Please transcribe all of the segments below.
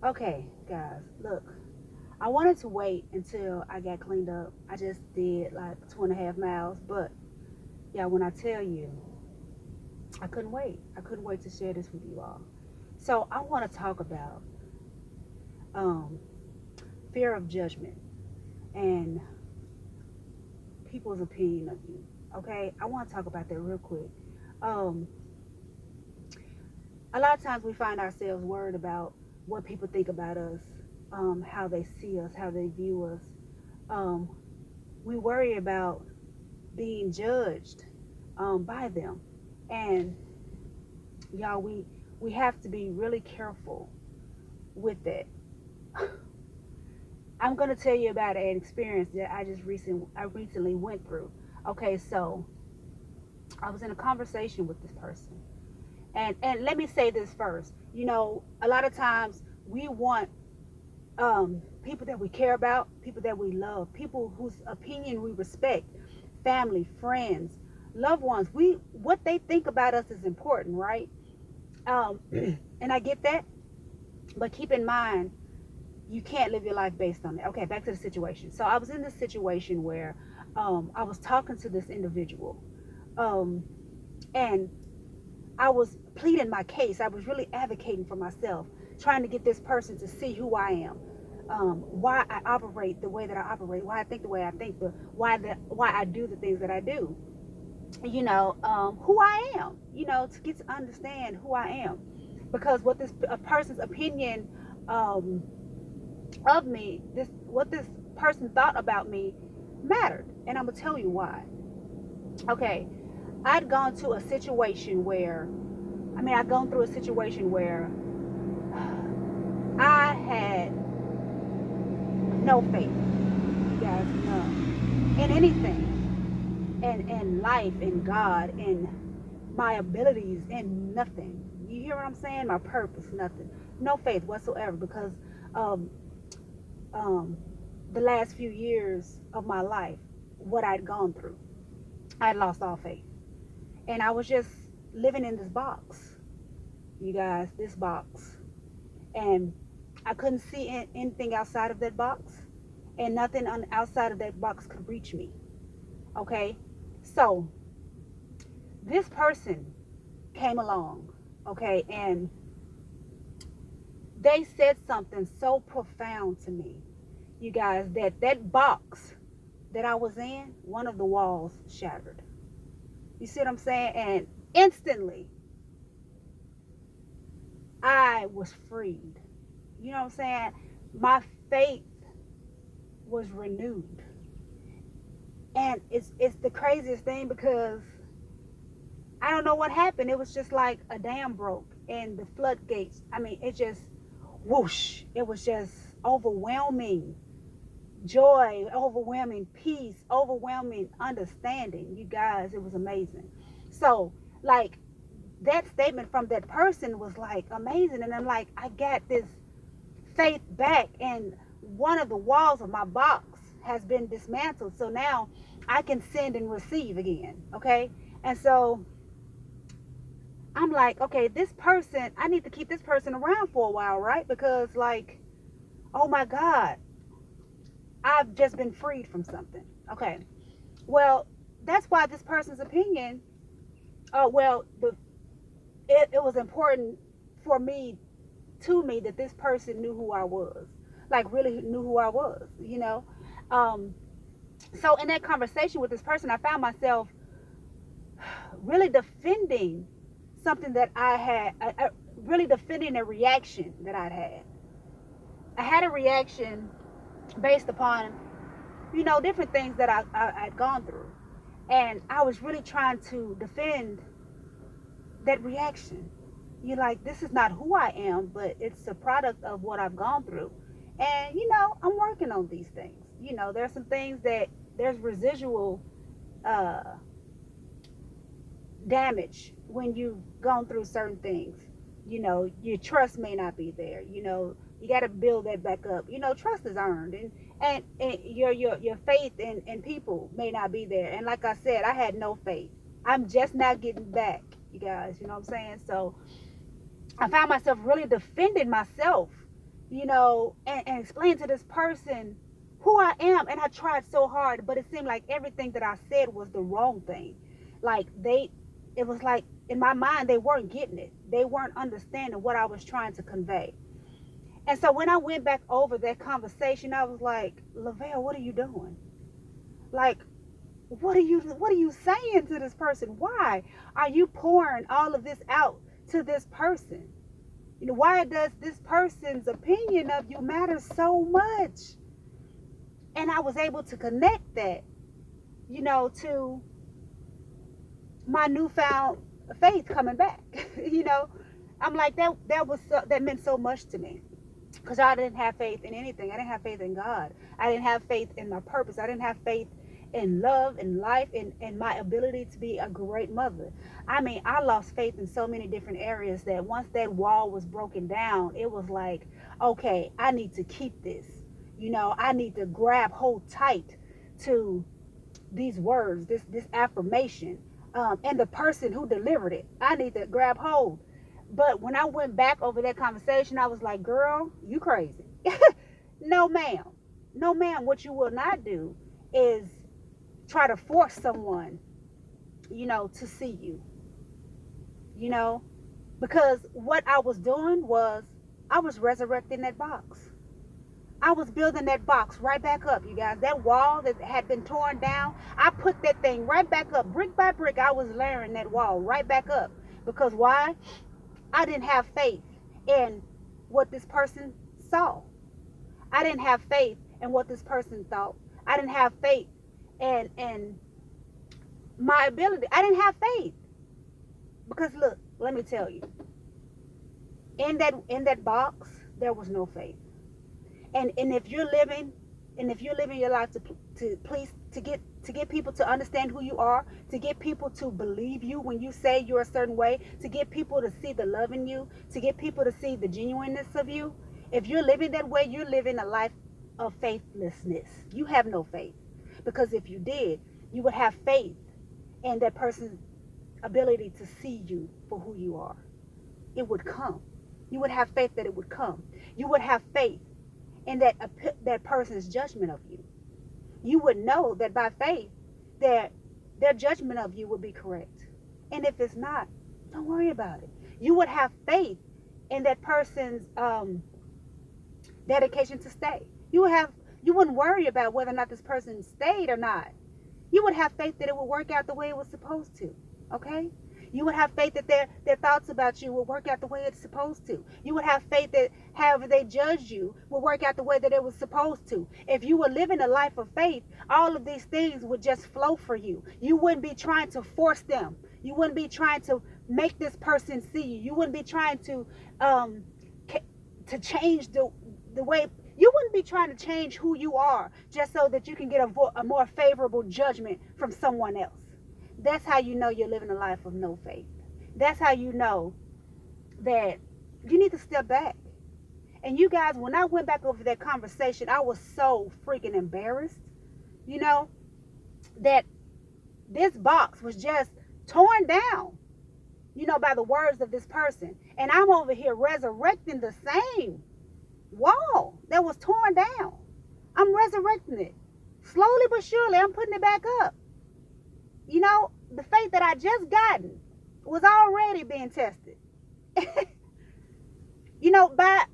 Okay, guys, look, I wanted to wait until I got cleaned up. I just did like 2.5 miles, but yeah, when I tell you, I couldn't wait. I couldn't wait to share this with you all. So I want to talk about um, fear of judgment and people's opinion of you. Okay, I want to talk about that real quick. Um, a lot of times we find ourselves worried about what people think about us, how they see us, how they view us. Um, we worry about being judged by them, and y'all, we have to be really careful with that. I'm gonna tell you about an experience that I recently went through. Okay, so I was in a conversation with this person, and let me say this first. You know, a lot of times we want people that we care about, people that we love, people whose opinion we respect, family, friends, loved ones. We what they think about us is important, right? Um, and I get that, but keep in mind you can't live your life based on it. Okay, back to the situation. So I was in this situation where I was talking to this individual, um, and I was pleading my case. I was really advocating for myself, trying to get this person to see who I am, why I operate the way that I operate, why I think the way I think, but why I do the things that I do. Who I am. To get to understand who I am, because what this a person's opinion um, of me, this what this person thought about me mattered, and I'm gonna tell you why. Okay, I'd gone to a situation where I'd gone through a situation where I had no faith, you guys, none, in anything, in life, in God, in my abilities, in nothing. You hear what I'm saying? My purpose, nothing. No faith whatsoever, because um, um, the last few years of my life, what I'd gone through, I'd lost all faith. And I was just living in this box, you guys, this box. And I couldn't see anything outside of that box, and nothing on outside of that box could reach me. Okay, so this person came along, okay, and they said something so profound to me, you guys, that box that I was in, one of the walls shattered. You see what I'm saying? And instantly, I was freed. You know what I'm saying? My faith was renewed. And it's the craziest thing, because I don't know what happened. It was just like a dam broke and the floodgates. It just whoosh. It was just overwhelming joy, overwhelming peace, overwhelming understanding. You guys, it was amazing. So, like, that statement from that person was like amazing. And I'm like, I got this faith back, and one of the walls of my box has been dismantled. So now I can send and receive again. Okay. And so I'm like, okay, this person, I need to keep this person around for a while, right? Because, like, oh my God, I've just been freed from something. Okay. Well, that's why this person's opinion, it was important for me, to me, that this person knew who I was, like, really knew who I was. Um, so in that conversation with this person, I found myself really defending something that I had, really defending a reaction that I'd had. I had a reaction based upon, different things that I'd gone through. And I was really trying to defend that reaction. You're like, this is not who I am, but it's a product of what I've gone through. And, I'm working on these things. There's some things that there's residual uh, damage when you've gone through certain things. Your trust may not be there. You got to build that back up. Trust is earned, and your faith in people may not be there. And like I said, I had no faith. I'm just not getting back, you guys. You know what I'm saying? So I found myself really defending myself, and explain to this person who I am. And I tried so hard, but it seemed like everything that I said was the wrong thing. Like it was like in my mind, they weren't getting it. They weren't understanding what I was trying to convey. And so when I went back over that conversation, I was like, Lavelle, what are you doing? Like, what are you saying to this person? Why are you pouring all of this out to this person? Why does this person's opinion of you matter so much? And I was able to connect that, to my newfound faith coming back. I'm like, that meant so much to me, because I didn't have faith in anything. I didn't have faith in God. I didn't have faith in my purpose. I didn't have faith in love and life and my ability to be a great mother. I mean, I lost faith in so many different areas that once that wall was broken down, it was like, okay, I need to keep this. I need to grab hold tight to these words, this affirmation, and the person who delivered it. I need to grab hold. But when I went back over that conversation, I was like, girl, you crazy. No, ma'am. No, ma'am. What you will not do is try to force someone, to see you, because what I was doing was I was resurrecting that box. I was building that box right back up, you guys. That wall that had been torn down, I put that thing right back up. Brick by brick, I was layering that wall right back up. Because why? I didn't have faith in what this person saw. I didn't have faith in what this person thought. I didn't have faith in my ability. I didn't have faith. Because look, let me tell you. In that box, there was no faith. And if you're living your life to please to get people to understand who you are, to get people to believe you when you say you're a certain way, to get people to see the love in you, to get people to see the genuineness of you, if you're living that way, you're living a life of faithlessness. You have no faith. Because if you did, you would have faith in that person's ability to see you for who you are. It would come. You would have faith that it would come. You would have faith in that person's judgment of you. You would know that by faith that their judgment of you would be correct. And if it's not, don't worry about it. You would have faith in that person's dedication to stay. You wouldn't worry about whether or not this person stayed or not. You would have faith that it would work out the way it was supposed to. Okay? You would have faith that their thoughts about you will work out the way it's supposed to. You would have faith that however they judge you will work out the way that it was supposed to. If you were living a life of faith, all of these things would just flow for you. You wouldn't be trying to force them. You wouldn't be trying to make this person see you. You wouldn't be trying to change the way. You wouldn't be trying to change who you are just so that you can get a more favorable judgment from someone else. That's how you know you're living a life of no faith. That's how you know that you need to step back. And you guys, when I went back over that conversation, I was so freaking embarrassed, that this box was just torn down, by the words of this person. And I'm over here resurrecting the same wall that was torn down. I'm resurrecting it. Slowly but surely, I'm putting it back up. The faith that I just gotten was already being tested. By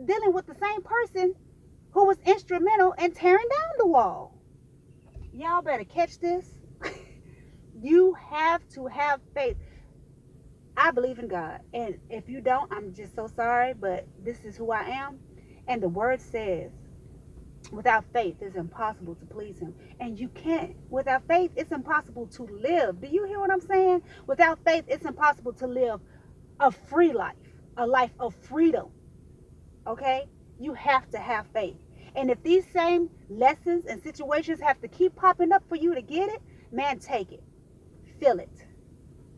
dealing with the same person who was instrumental in tearing down the wall. Y'all better catch this. You have to have faith. I believe in God. And if you don't, I'm just so sorry, but this is who I am. And the word says, without faith, it's impossible to please him. And you can't. Without faith, it's impossible to live. Do you hear what I'm saying? Without faith, it's impossible to live a free life, a life of freedom. Okay? You have to have faith. And if these same lessons and situations have to keep popping up for you to get it, man, take it. Feel it.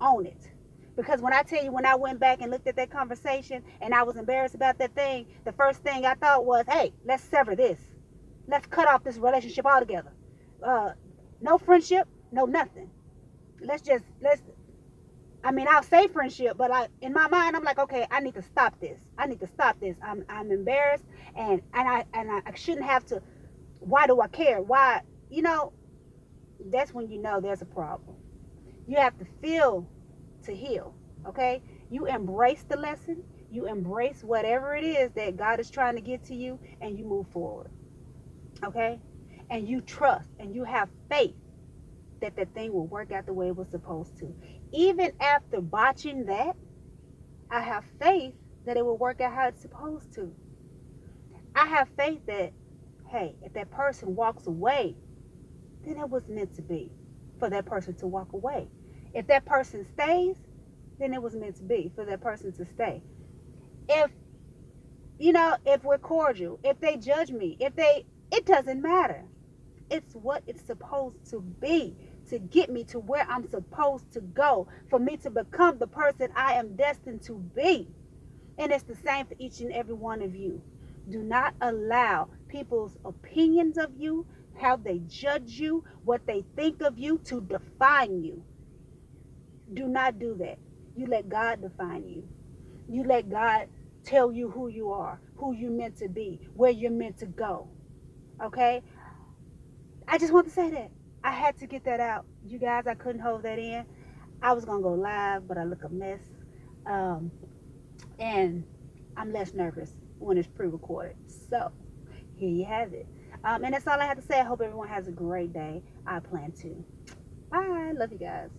Own it. Because when I tell you, when I went back and looked at that conversation and I was embarrassed about that thing, the first thing I thought was, hey, let's sever this. Let's cut off this relationship altogether. No friendship, no nothing. Let's I mean, I'll say friendship, but in my mind, I'm like, okay, I need to stop this. I need to stop this. I'm embarrassed, and I shouldn't have to. Why do I care? Why, you know? That's when you know there's a problem. You have to feel to heal. Okay, you embrace the lesson. You embrace whatever it is that God is trying to get to you, and you move forward. Okay, and you trust and you have faith that that thing will work out the way it was supposed to. Even after botching that, I have faith that it will work out how it's supposed to. I have faith that, hey, if that person walks away, then it was meant to be for that person to walk away. If that person stays, then it was meant to be for that person to stay. If, if we're cordial, if they judge me, it doesn't matter. It's what it's supposed to be to get me to where I'm supposed to go, for me to become the person I am destined to be. And it's the same for each and every one of you. Do not allow people's opinions of you, how they judge you, what they think of you to define you. Do not do that. You let God define you. You let God tell you who you are, who you're meant to be, where you're meant to go. Okay? I just want to say that. I had to get that out. You guys, I couldn't hold that in. I was going to go live, but I look a mess. Um, and I'm less nervous when it's pre-recorded. So, here you have it. And that's all I have to say. I hope everyone has a great day. I plan to. Bye. Love you guys.